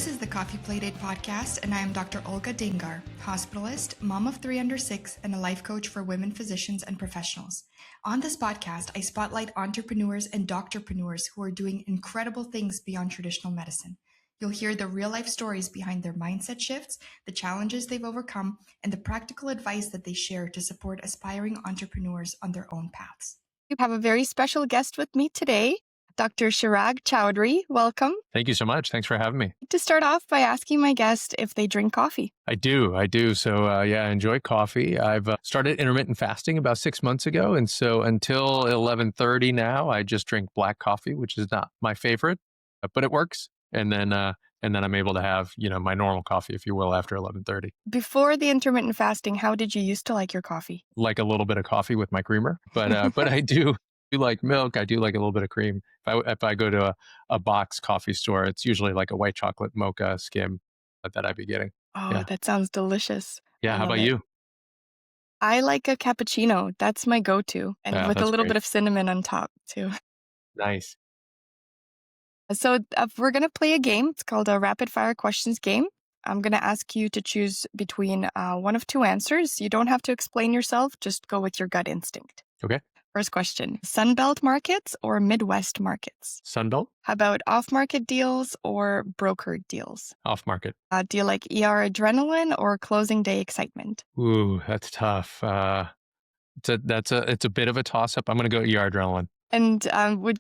This is the Coffee Playdate podcast, and I am Dr. Olga Deengar, hospitalist, mom of 3 under 6, and a life coach for women physicians and professionals. On this podcast, I spotlight entrepreneurs and doctorpreneurs who are doing incredible things beyond traditional medicine. You'll hear the real-life stories behind their mindset shifts, the challenges they've overcome, and the practical advice that they share to support aspiring entrepreneurs on their own paths. We have a very special guest with me today, Dr. Chirag Chaudhari. Welcome. Thank you so much. Thanks for having me. To start off by asking my guest if they drink coffee. I do. So I enjoy coffee. I've started intermittent fasting about 6 months ago. And so until 11:30 now, I just drink black coffee, which is not my favorite, but it works. And then I'm able to have, my normal coffee, if you will, after 11:30. Before the intermittent fasting, how did you used to like your coffee? Like a little bit of coffee with my creamer, but I do like milk. I do like a little bit of cream. If I go to a box coffee store, it's usually like a white chocolate mocha skim that I'd be getting. Oh, Yeah. that sounds delicious. Yeah. I How love about it. you? I like a cappuccino. That's my go-to. And Yeah, with a that's little great. bit of cinnamon on top too. Nice. So we're going to play a game. It's called a rapid fire questions game. I'm going to ask you to choose between one of two answers. You don't have to explain yourself. Just go with your gut instinct. Okay. First question, Sunbelt markets or Midwest markets? Sunbelt, How about off-market deals or brokered deals? off market. Do you like ER adrenaline or closing day excitement? Ooh, that's tough. It's a bit of a toss up. I'm going to go ER adrenaline. And would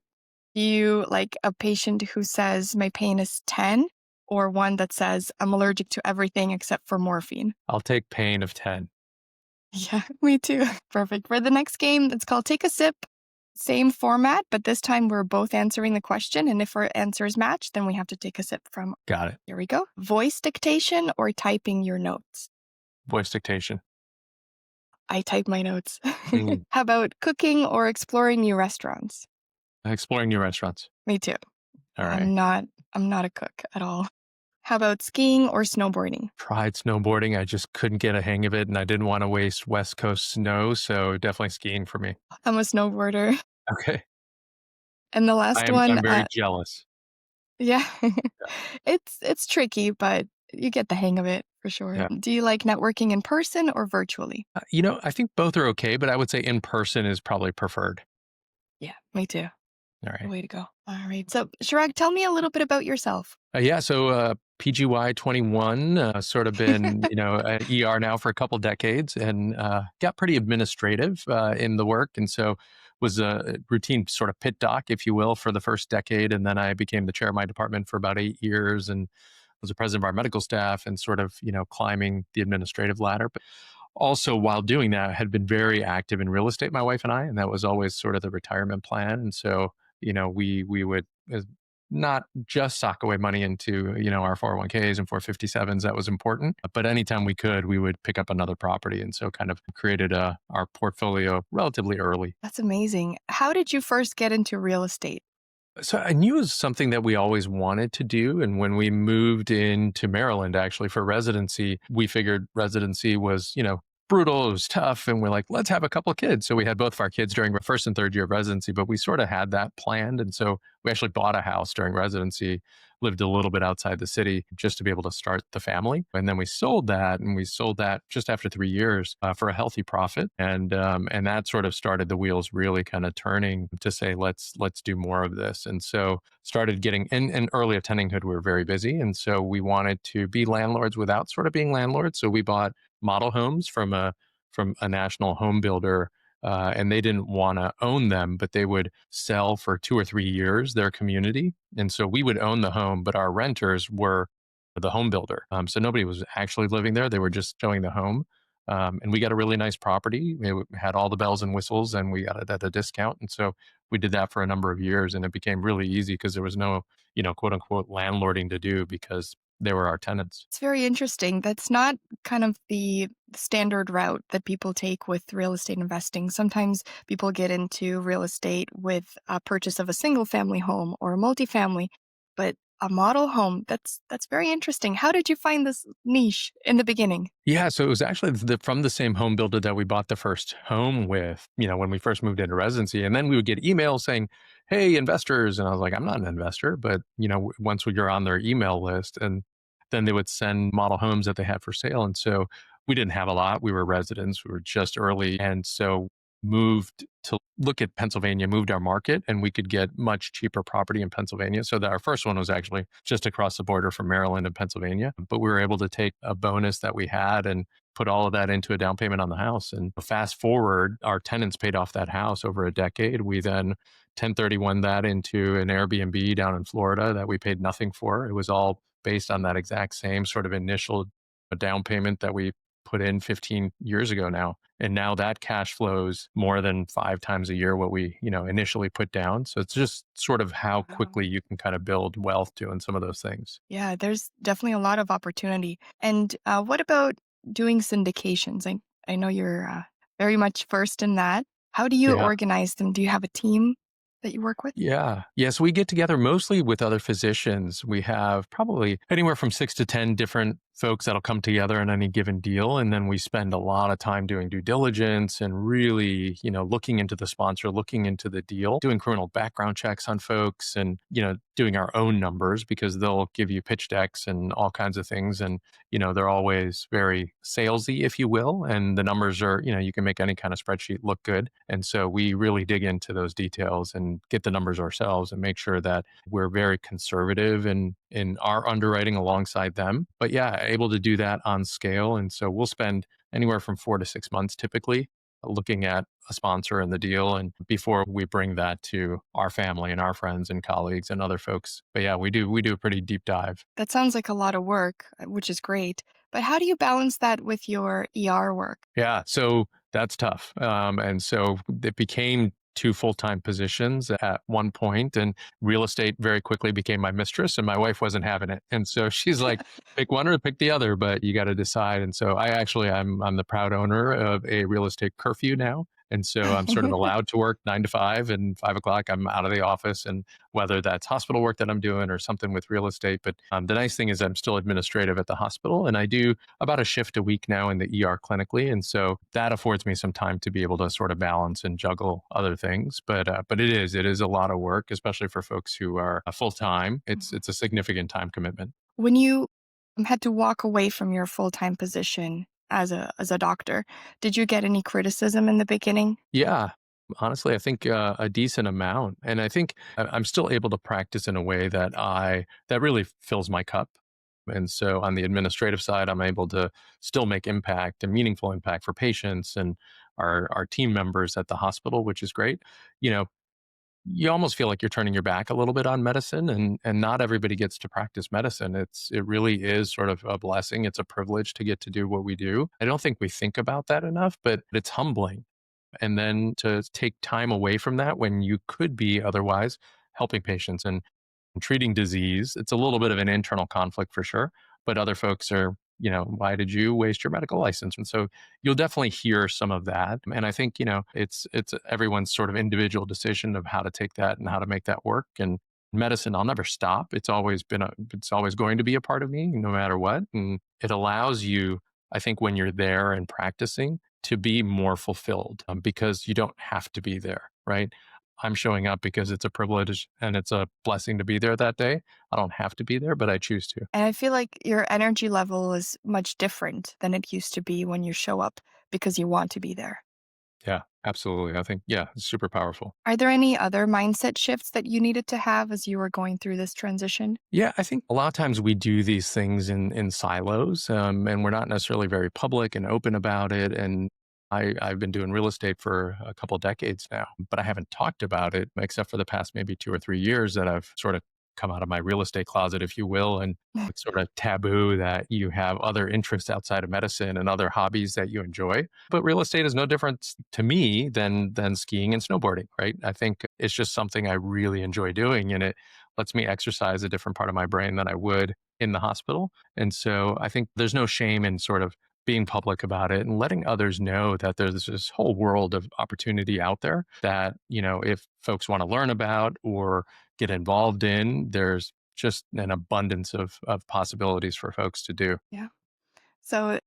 you like a patient who says my pain is 10 or one that says I'm allergic to everything except for morphine? I'll take pain of 10. Yeah, me too. Perfect. For the next game, it's called Take a Sip. Same format, but this time we're both answering the question. And if our answers match, then we have to take a sip from. Got it. Here we go. Voice dictation or typing your notes? Voice dictation. I type my notes. Mm. How about cooking or exploring new restaurants? Exploring new restaurants. Me too. All right. I'm not a cook at all. How about skiing or snowboarding? Tried snowboarding. I just couldn't get a hang of it, and I didn't want to waste West Coast snow, so definitely skiing for me. I'm a snowboarder. Okay. And the last I'm one, very jealous. yeah, it's tricky, but you get the hang of it for sure. Yeah. Do you like networking in person or virtually? I think both are okay, but I would say in person is probably preferred. Yeah, me too. All right. Way to go. All right. So, Chirag, tell me a little bit about yourself. So PGY 21, sort of been, at ER now for a couple decades, and got pretty administrative in the work. And so was a routine sort of pit doc, if you will, for the first decade. And then I became the chair of my department for about 8 years and was the president of our medical staff and sort of, climbing the administrative ladder. But also while doing that, had been very active in real estate, my wife and I, and that was always sort of the retirement plan. And so, we would not just sock away money into, our 401ks and 457s. That was important. But anytime we could, we would pick up another property. And so kind of created our portfolio relatively early. That's amazing. How did you first get into real estate? So I knew it was something that we always wanted to do. And when we moved into Maryland, actually for residency, we figured residency was, brutal. It was tough. And we're like, let's have a couple of kids. So we had both of our kids during our first and third year of residency, but we sort of had that planned. And so we actually bought a house during residency, lived a little bit outside the city just to be able to start the family. And then we sold that, and we sold that just after 3 years for a healthy profit. And that sort of started the wheels really kind of turning to say, let's do more of this. And so started getting in early attendinghood, we were very busy. And so we wanted to be landlords without sort of being landlords. So we bought model homes from a national home builder, and they didn't want to own them, but they would sell for 2 or 3 years their community. And so we would own the home, but our renters were the home builder. So nobody was actually living there. They were just showing the home. And we got a really nice property. It had all the bells and whistles, and we got it at a discount. And so we did that for a number of years, and it became really easy because there was no, quote unquote landlording to do because they were our tenants. It's very interesting. That's not kind of the standard route that people take with real estate investing. Sometimes people get into real estate with a purchase of a single family home or a multifamily, but a model home, that's very interesting. How did you find this niche in the beginning? Yeah, so it was actually from the same home builder that we bought the first home with, when we first moved into residency. And then we would get emails saying, hey, investors. And I was like, I'm not an investor, but, once you're on their email list, and then they would send model homes that they had for sale. And so we didn't have a lot. We were residents, we were just early. And so moved to look at Pennsylvania, moved our market, and we could get much cheaper property in Pennsylvania. So that our first one was actually just across the border from Maryland and Pennsylvania. But we were able to take a bonus that we had and put all of that into a down payment on the house. And fast forward, our tenants paid off that house over a decade. We then 1031 that into an Airbnb down in Florida that we paid nothing for. It was all based on that exact same sort of initial down payment that we put in 15 years ago now. And now that cash flows more than 5 times a year what we, initially put down. So it's just sort of how Wow. quickly you can kind of build wealth doing some of those things. Yeah, there's definitely a lot of opportunity. And what about doing syndications? I know you're very much first in that. How do you Yeah. organize them? Do you have a team that you work with? Yeah. Yes, we get together mostly with other physicians. We have probably anywhere from 6 to 10 different folks that'll come together on any given deal. And then we spend a lot of time doing due diligence and really, looking into the sponsor, looking into the deal, doing criminal background checks on folks and, doing our own numbers because they'll give you pitch decks and all kinds of things. And, they're always very salesy, if you will. And the numbers are, you can make any kind of spreadsheet look good. And so we really dig into those details and get the numbers ourselves and make sure that we're very conservative in our underwriting alongside them. But yeah, able to do that on scale. And so we'll spend anywhere from 4 to 6 months typically looking at a sponsor and the deal and before we bring that to our family and our friends and colleagues and other folks. But yeah, we do a pretty deep dive. That sounds like a lot of work, which is great. But how do you balance that with your ER work? Yeah, so that's tough. And so it became 2 full-time positions at one point, and real estate very quickly became my mistress, and my wife wasn't having it. And so she's like, pick one or pick the other, but you got to decide. And so I'm the proud owner of a real estate curfew now. And so I'm sort of allowed to work 9 to 5, and 5 o'clock I'm out of the office. And whether that's hospital work that I'm doing or something with real estate. But the nice thing is I'm still administrative at the hospital, and I do about a shift a week now in the ER clinically. And so that affords me some time to be able to sort of balance and juggle other things. But it is a lot of work, especially for folks who are full time. It's a significant time commitment. When you had to walk away from your full-time position as a doctor, did you get any criticism in the beginning? Yeah. Honestly, I think a decent amount, and I think I'm still able to practice in a way that really fills my cup. And so on the administrative side, I'm able to still make impact and meaningful impact for patients and our team members at the hospital, which is great. You know, you almost feel like you're turning your back a little bit on medicine, and not everybody gets to practice medicine. It really is sort of a blessing. It's a privilege to get to do what we do. I don't think we think about that enough, but it's humbling. And then to take time away from that when you could be otherwise helping patients and treating disease, it's a little bit of an internal conflict for sure. But other folks are, why did you waste your medical license? And so you'll definitely hear some of that. And I think, it's everyone's sort of individual decision of how to take that and how to make that work. And medicine, I'll never stop. It's always going to be a part of me no matter what. And it allows you, I think, when you're there and practicing, to be more fulfilled because you don't have to be there, right? I'm showing up because it's a privilege and it's a blessing to be there that day. I don't have to be there, but I choose to. And I feel like your energy level is much different than it used to be when you show up because you want to be there. Yeah, absolutely. I think, yeah, it's super powerful. Are there any other mindset shifts that you needed to have as you were going through this transition? Yeah, I think a lot of times we do these things in silos, and we're not necessarily very public and open about it. And I've been doing real estate for a couple decades now, but I haven't talked about it except for the past maybe 2 or 3 years that I've sort of come out of my real estate closet, if you will. And it's sort of taboo that you have other interests outside of medicine and other hobbies that you enjoy. But real estate is no different to me than skiing and snowboarding, right? I think it's just something I really enjoy doing, and it lets me exercise a different part of my brain than I would in the hospital. And so I think there's no shame in sort of being public about it and letting others know that there's this whole world of opportunity out there that, if folks want to learn about or get involved in, there's just an abundance of possibilities for folks to do. Yeah. So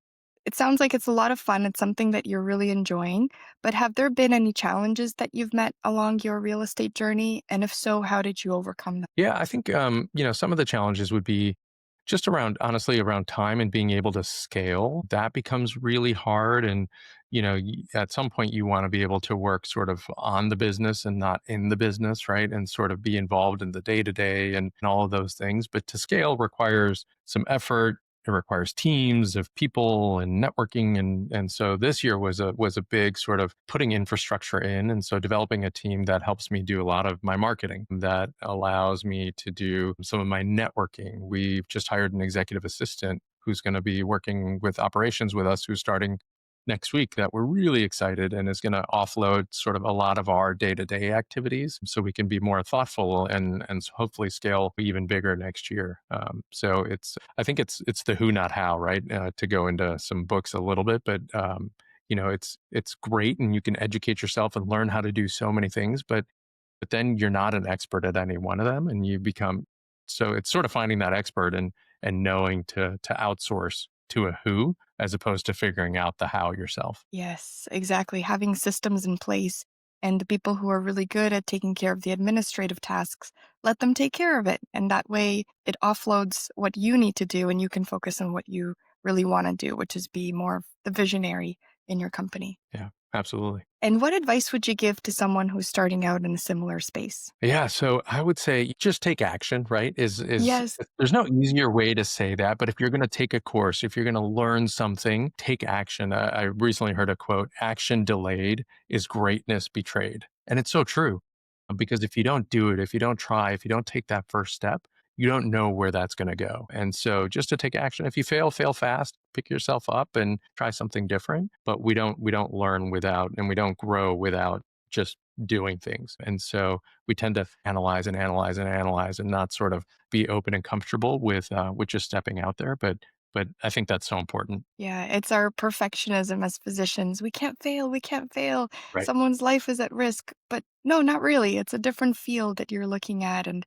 it sounds like it's a lot of fun. It's something that you're really enjoying. But have there been any challenges that you've met along your real estate journey? And if so, how did you overcome them? Yeah, I think, some of the challenges would be just around, honestly, around time and being able to scale, that becomes really hard. And, at some point you want to be able to work sort of on the business and not in the business, right? And sort of be involved in the day to day and all of those things. But to scale requires some effort. It requires teams of people and networking. And so this year was a big sort of putting infrastructure in. And so developing a team that helps me do a lot of my marketing, that allows me to do some of my networking. We've just hired an executive assistant who's going to be working with operations with us, who's starting next week, that we're really excited, and is going to offload sort of a lot of our day-to-day activities so we can be more thoughtful and hopefully scale even bigger next year. So I think it's the who, not how, right? To go into some books a little bit, but it's great, and you can educate yourself and learn how to do so many things, but then you're not an expert at any one of them, and you become, so it's sort of finding that expert and knowing to outsource to a who, as opposed to figuring out the how yourself. Yes, exactly. Having systems in place and the people who are really good at taking care of the administrative tasks, let them take care of it. And that way it offloads what you need to do and you can focus on what you really want to do, which is be more of the visionary in your company. Yeah, absolutely. And what advice would you give to someone who's starting out in a similar space? Yeah, so I would say just take action, right? Is Yes. There's no easier way to say that, but if you're going to take a course, if you're going to learn something, take action. I recently heard a quote: "Action delayed is greatness betrayed," and it's so true. Because if you don't do it, if you don't try, if you don't take that first step, you don't know where that's going to go. And so, just to take action. If you fail fast, pick yourself up and try something different. But we don't learn without, and we don't grow without just doing things. And so we tend to analyze and analyze and analyze, and not sort of be open and comfortable with just stepping out there. But I think that's so important. Yeah, it's our perfectionism as physicians. We can't fail. We can't fail. Right. Someone's life is at risk. But no, not really. It's a different field that you're looking at. And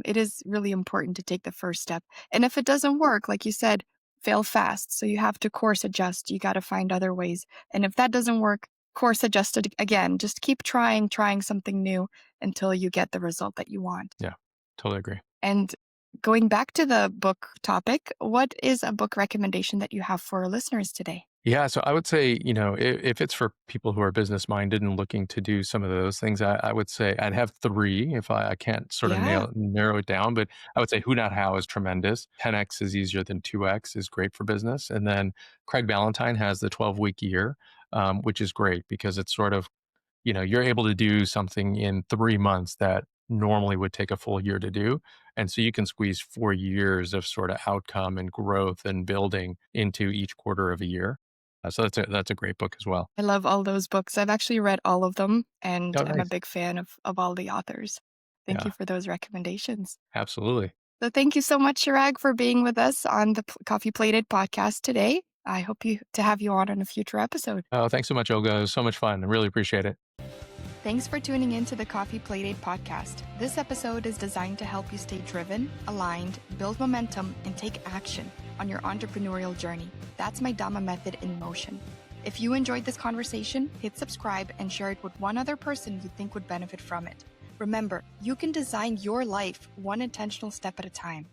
it is really important to take the first step. And if it doesn't work, like you said, fail fast. So you have to course adjust. You got to find other ways. And if that doesn't work, course adjust it again. Just keep trying something new until you get the result that you want. Yeah, totally agree. And going back to the book topic, what is a book recommendation that you have for our listeners today? Yeah, so I would say, if it's for people who are business minded and looking to do some of those things, I would say I'd have three if I can't sort of Yeah. narrow it down. But I would say Who Not How is tremendous. 10x is easier than 2x is great for business. And then Craig Ballantyne has the 12-week year, which is great because it's sort of, you're able to do something in 3 months that normally would take a full year to do. And so you can squeeze 4 years of sort of outcome and growth and building into each quarter of a year. So that's a great book as well. I love all those books. I've actually read all of them, and Oh, I'm a nice. big fan of all the authors. Thank you Yeah, for those recommendations. absolutely. So thank you so much, Chirag, for being with us on the Coffee Plated podcast today. I hope to have you on a future episode. Oh, thanks so much, Olga. It was so much fun. I really appreciate it. Thanks for tuning in to the Coffee Playdate podcast. This episode is designed to help you stay driven, aligned, build momentum, and take action on your entrepreneurial journey. That's my Dhamma method in motion. If you enjoyed this conversation, hit subscribe and share it with one other person you think would benefit from it. Remember, you can design your life one intentional step at a time.